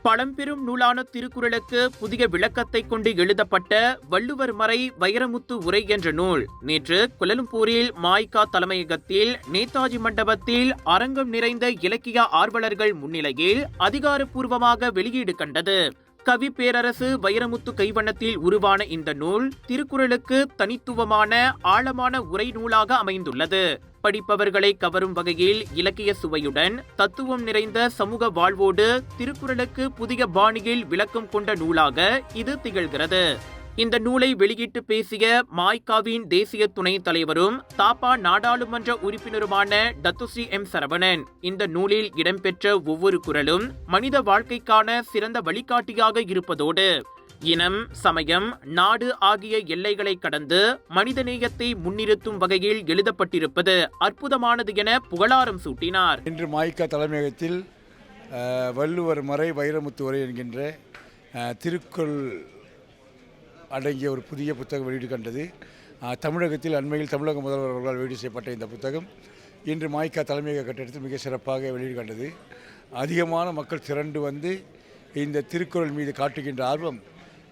பழம்பெரும் நூலான திருக்குறளுக்கு புதிய விளக்கத்தை கொண்டு எழுதப்பட்ட வள்ளுவர் மறை வைரமுத்து உரை என்ற நூல் நேற்று கோலாலம்பூரில் மாய்கா தலைமையகத்தில் நேதாஜி மண்டபத்தில் அரங்கம் நிறைந்த இலக்கிய ஆர்வலர்கள் முன்னிலையில் அதிகாரப்பூர்வமாக வெளியீடு கண்டது. கவி பேரரசு வைரமுத்து கைவண்ணத்தில் உருவான இந்த நூல் திருக்குறளுக்கு தனித்துவமான ஆழமான உரை நூலாக அமைந்துள்ளது. படிப்பவர்களை கவரும் வகையில் இலக்கிய சுவையுடன் தத்துவம் நிறைந்த சமூக வாழ்வோடு திருக்குறளுக்கு புதிய பாணியில் விளக்கம் கொண்ட நூலாக இது திகழ்கிறது. இந்த நூலை வெளியிட்டு பேசிய மாய்காவின் தேசிய துணைத் தலைவரும் தாப்பா நாடாளுமன்ற உறுப்பினருமான டத்துஸ்ரீ எம் சரவணன், இந்த நூலில் இடம்பெற்ற ஒவ்வொரு குறளும் மனித வாழ்க்கைக்கான சிறந்த வழிகாட்டியாக இருப்பதோடு இனம், சமயம், நாடு ஆகிய எல்லைகளை கடந்து மனிதநேயத்தை முன்னிறுத்தும் வகையில் எழுதப்பட்டிருப்பது அற்புதமானது என புகழாரம் சூட்டினார். இன்று மாய்கா தலைமையகத்தில் வள்ளுவர் மறை வைரமுத்து உரை என்கின்ற திருக்குறள் அடங்கிய ஒரு புதிய புத்தகம் வெளியீடு கண்டது. தமிழகத்தில் அண்மையில் தமிழக முதல்வர் அவர்களால் வெளியீடு செய்யப்பட்ட இந்த புத்தகம் இன்று மாய்கா தலைமையக கட்டிடத்தில் மிக சிறப்பாக வெளியீடு கண்டது. அதிகமான மக்கள் திரண்டு வந்து இந்த திருக்குறள் மீது காட்டுகின்ற ஆர்வம்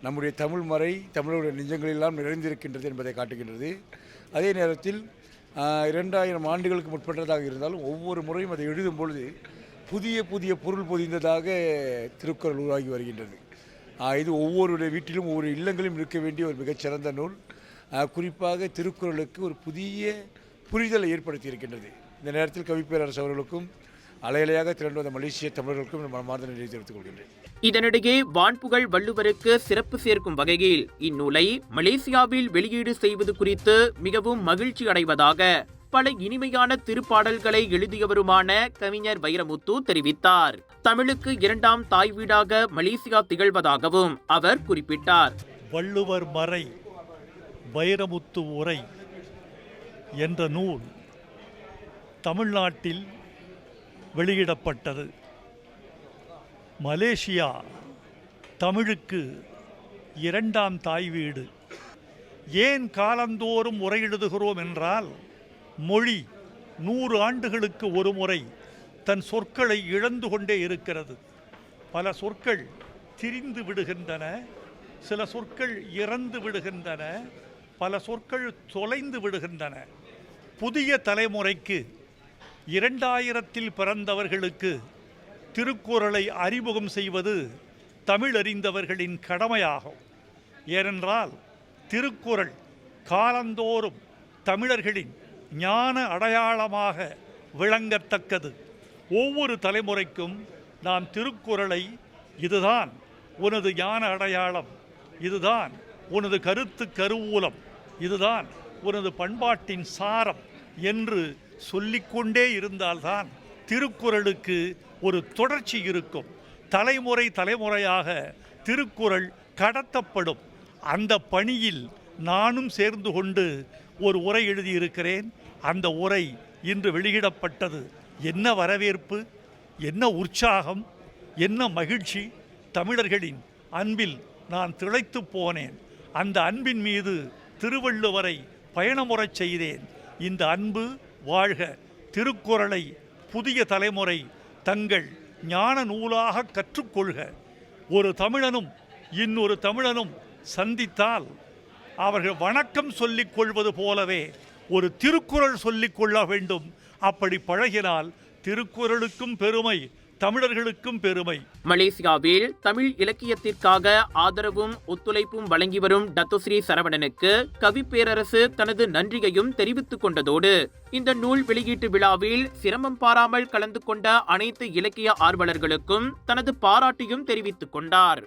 நம்முடைய தமிழ் மறை தமிழருடைய நெஞ்சங்களெல்லாம் நிறைந்திருக்கின்றது என்பதை காட்டுகின்றது. அதே நேரத்தில் 2000 ஆண்டுகளுக்கு முற்பட்டதாக இருந்தாலும் ஒவ்வொரு முறையும் அதை எழுதும் பொழுது புதிய புதிய பொருள் பொதிந்ததாக திருக்குறள் உருவாகி வருகின்றது. இது ஒவ்வொருடைய வீட்டிலும் ஒவ்வொரு இல்லங்களிலும் இருக்க வேண்டிய ஒரு மிகச்சிறந்த நூல். குறிப்பாக திருக்குறளுக்கு ஒரு புதிய புரிதலை ஏற்படுத்தி இருக்கின்றது. இந்த நேரத்தில் கவிப்பேரரசு அவர்களுக்கும் அலையலையாக திரண்டு வந்த மலேசிய தமிழர்களுக்கும் மனமார்ந்த நன்றி தெரிவித்துக் கொள்கின்றேன். இதனிடையே வான்புகழ் வள்ளுவருக்கு சிறப்பு சேர்க்கும் வகையில் இந்நூலை மலேசியாவில் வெளியீடு செய்வது குறித்து மிகவும் மகிழ்ச்சி அடைவதாக பல இனிமையான திருப்பாடல்களை எழுதியவருமான கவிஞர் வைரமுத்து தெரிவித்தார். தமிழுக்கு 2ஆம் தாய் வீடாக மலேசியா திகழ்வதாகவும் அவர் குறிப்பிட்டார். வள்ளுவர் மறை வைரமுத்து உரை என்ற நூல் தமிழ்நாட்டில் வெளியிடப்பட்டது. மலேசியா தமிழுக்கு 2ஆம் தாய் வீடு. ஏன் காலந்தோறும் உரை எழுதுகிறோம் என்றால், மொழி 100 ஆண்டுகளுக்கு ஒரு முறை தன் சொற்களை இழந்து கொண்டே இருக்கிறது. பல சொற்கள் திரிந்து விடுகின்றன, சில சொற்கள் இறந்து விடுகின்றன, பல சொற்கள் தொலைந்து விடுகின்றன. புதிய தலைமுறைக்கு 2000 பிறந்தவர்களுக்கு திருக்குறளை அறிமுகம் செய்வது தமிழ் அறிந்தவர்களின் கடமையாகும். ஏனென்றால் திருக்குறள் காலந்தோறும் தமிழர்களின் ஞான அடையாளமாக விளங்கத்தக்கது. ஒவ்வொரு தலைமுறைக்கும் நாம் திருக்குறளை இதுதான் உனது ஞான அடையாளம், இதுதான் உனது கருத்து கருவூலம், இதுதான் உனது பண்பாட்டின் சாரம் என்று சொல்லிக்கொண்டே இருந்தால்தான் திருக்குறளுக்கு ஒரு தொடர்ச்சி இருக்கும். தலைமுறை தலைமுறையாக திருக்குறள் கடத்தப்படும். அந்த பணியில் நானும் சேர்ந்து கொண்டு ஒரு உரை எழுதியிருக்கிறேன். அந்த உரை இன்று வெளியிடப்பட்டது. என்ன வரவேற்பு, என்ன உற்சாகம், என்ன மகிழ்ச்சி! தமிழர்களின் அன்பில் நான் திளைத்து போனேன். அந்த அன்பின் மீது திருவள்ளுவரை பயணமுறச் செய்தேன். இந்த அன்பு வாழ்க. திருக்குறளை புதிய தலைமுறை தங்கள் ஞான நூலாக கற்றுக்கொள்க. ஒரு தமிழனும் இன்னொரு தமிழனும் சந்தித்தால் அவர்கள் வணக்கம் சொல்லிக் கொள்வது போலவே ஒரு திருக்குறள் சொல்லிக் கொள்ள வேண்டும். அப்படி பழகினால் திருக்குறளுக்கும் பெருமை, தமிழர்களுக்கும் பெருமை. மலேசியாவில் தமிழ் இலக்கியத்திற்காக ஆதரவும் ஒத்துழைப்பும் வழங்கி வரும் டத்துஸ்ரீ சரவணனுக்கு கவி பேரரசு தனது நன்றியையும் தெரிவித்துக் கொண்டதோடு இந்த நூல் வெளியீட்டு விழாவில் சிரமம் பாராமல் கலந்து கொண்ட அனைத்து இலக்கிய ஆர்வலர்களுக்கும் தனது பாராட்டையும் தெரிவித்துக் கொண்டார்.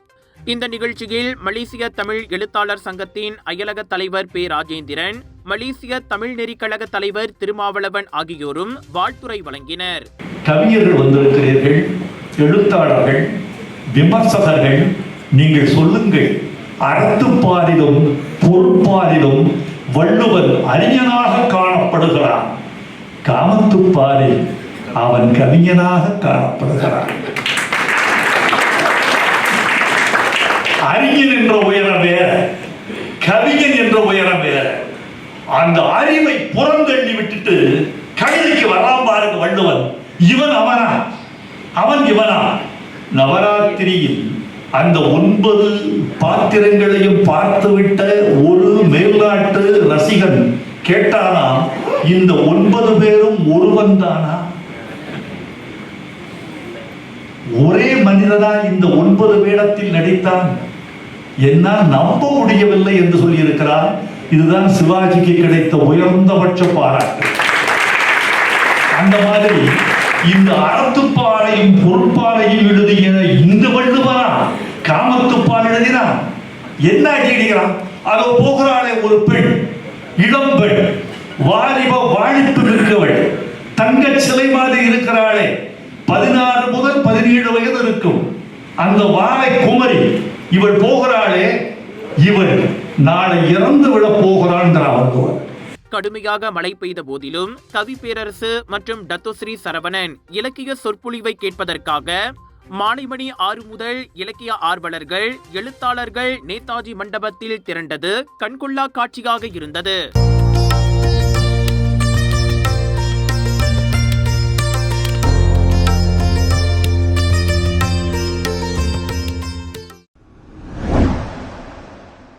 இந்த நிகழ்ச்சியில் மலேசிய தமிழ் எழுத்தாளர் சங்கத்தின் அயலக தலைவர் பே ராஜேந்திரன், மலேசிய தமிழ் நெறிக்கழக தலைவர் திருமாவளவன் ஆகியோரும் வாழ்த்துரை வழங்கினர். கவிஞர்கள் வந்திருக்கிறீர்கள், எழுத்தாளர்கள், விமர்சகர்கள், நீங்கள் சொல்லுங்கள். அறத்துப்பாலிலும் பொருட்பாலிலும் வள்ளுவன் அறிஞனாக காணப்படுகிறான். காமத்துப்பாலில் அவன் கவிஞனாக காணப்படுகிறான். அறிஞன் என்ற உயரம் வேற, கவிஞன் என்ற உயரம் வேற. அந்த அறிவை புறந்தள்ளி விட்டுட்டு கவிதைக்கு வராம பாருங்க வள்ளுவன். இவன் அவனா, அவன் இவனா? நவராத்திரியில் அந்த 9 பாத்திரங்களையும் பார்த்துவிட்ட ஒரு மேல்நாட்டு ரசிகன் கேட்டானா, இந்த 9 பேரும் ஒருவன் தானா? ஒரே மனிதனா இந்த 9 வேடத்தில் நடித்தான்? என்னால் நம்ப முடியவில்லை என்று சொல்லியிருக்கிறார். இதுதான் சிவாஜிக்கு கிடைத்த உயர்ந்தபட்ச பாராட்டு. அந்த மாதிரி இந்த அறத்துப்பாலையும் பொறுப்பாலையும் எழுதிய இந்த வள்ளுவா காமத்துப்பால் எழுதினான். என்ன எழுதுகிறான்? அதோ போகிறாளே ஒரு பெண், இளம் பெண், வாலிப வாழிப்பு இருக்கவள், தங்க சிலை மாதிரி இருக்கிறாளே, 16 முதல் 17 வயது இருக்கும். அந்த வாழை குமரி இவள் போகிறாளே, இவள் நாளை இறந்து விட போகிறான். கடுமையாக மழை பெய்த போதிலும் கவி பேரரசு மற்றும் டத்தோஸ்ரீ சரவணன் இலக்கிய சொற்பொழிவை கேட்பதற்காக மாலை மணி 6 முதல் இலக்கிய ஆர்வலர்கள், எழுத்தாளர்கள் நேதாஜி மண்டபத்தில் திரண்டது கண்கொள்ளா காட்சியாக இருந்தது.